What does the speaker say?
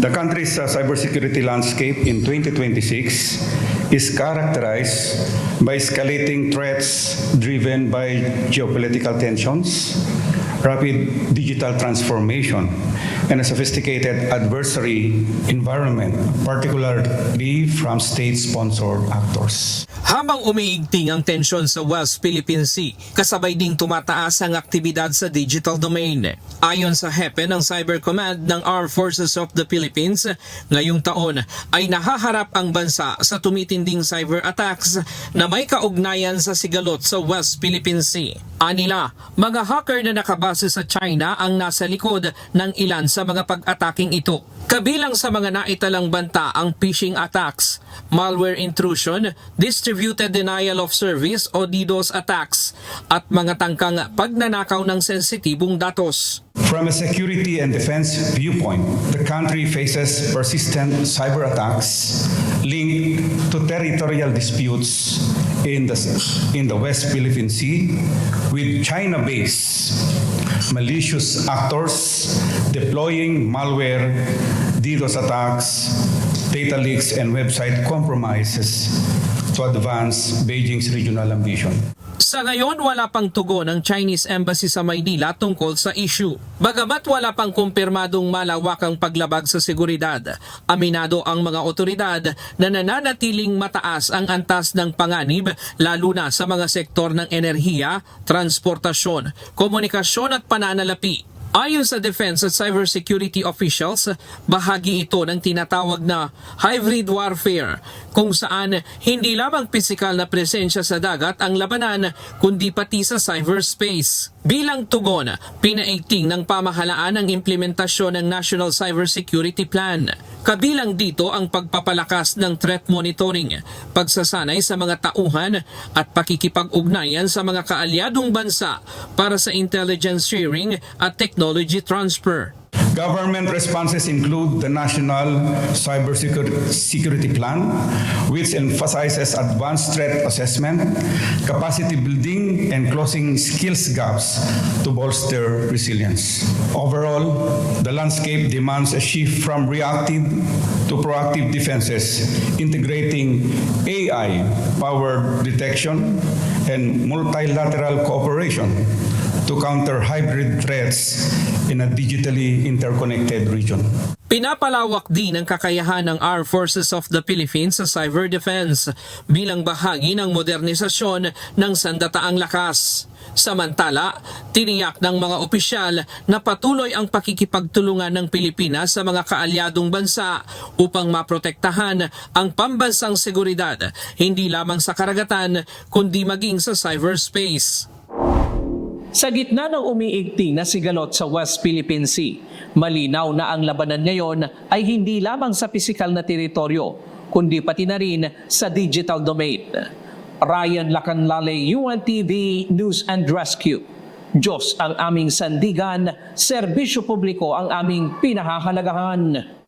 The country's cybersecurity landscape in 2026 is characterized by escalating threats driven by geopolitical tensions, rapid digital transformation, and a sophisticated adversary environment, particularly from state-sponsored actors. Habang umiigting ang tensyon sa West Philippine Sea, kasabay ding tumataas ang aktibidad sa digital domain. Ayon sa hepe ng Cyber Command ng Armed Forces of the Philippines, ngayong taon ay nahaharap ang bansa sa tumitinding cyber attacks na may kaugnayan sa sigalot sa West Philippine Sea. Anila, mga hacker na nakabase sa China ang nasa likod ng ilan sa mga pag-ataking ito. Kabilang sa mga naitalang banta ang phishing attacks, malware intrusion, distributed denial of service o DDoS attacks, at mga tangkang pagnanakaw ng sensitibong datos. From a security and defense viewpoint, the country faces persistent cyber attacks linked to territorial disputes in the West Philippine Sea with China-based malicious actors deploying malware, DDoS attacks, data leaks, and website compromises to advance Beijing's regional ambition. Sa ngayon, wala pang tugon ng Chinese Embassy sa Maynila tungkol sa issue. Bagamat wala pang kumpirmadong malawakang paglabag sa seguridad, aminado ang mga otoridad na nananatiling mataas ang antas ng panganib lalo na sa mga sektor ng enerhiya, transportasyon, komunikasyon at pananalapi. Ayon sa defense at cybersecurity officials, bahagi ito ng tinatawag na hybrid warfare, kung saan hindi lamang pisikal na presensya sa dagat ang labanan, kundi pati sa cyberspace. Bilang tugon, pinaigting ng pamahalaan ang implementasyon ng National Cybersecurity Plan. Kabilang dito ang pagpapalakas ng threat monitoring, pagsasanay sa mga tauhan at pakikipag-ugnayan sa mga kaalyadong bansa para sa intelligence sharing at technology transfer. Government responses include the National Cybersecurity Plan, which emphasizes advanced threat assessment, capacity building, and closing skills gaps to bolster resilience. Overall, the landscape demands a shift from reactive to proactive defenses, integrating AI-powered detection and multilateral cooperation to counter hybrid threats in a digitally interconnected region. Pinapalawak din ang kakayahan ng Armed Forces of the Philippines sa cyber defense bilang bahagi ng modernisasyon ng sandataang lakas. Samantala, tiniyak ng mga opisyal na patuloy ang pakikipagtulungan ng Pilipinas sa mga kaalyadong bansa upang maprotektahan ang pambansang seguridad, hindi lamang sa karagatan kundi maging sa cyberspace. Sa gitna ng umiigting na sigalot sa West Philippine Sea, malinaw na ang labanan ngayon ay hindi lamang sa pisikal na teritoryo, kundi pati na rin sa digital domain. Ryan Lacanlale, UNTV News and Rescue. Diyos ang aming sandigan, serbisyo publiko ang aming pinahahalagahan.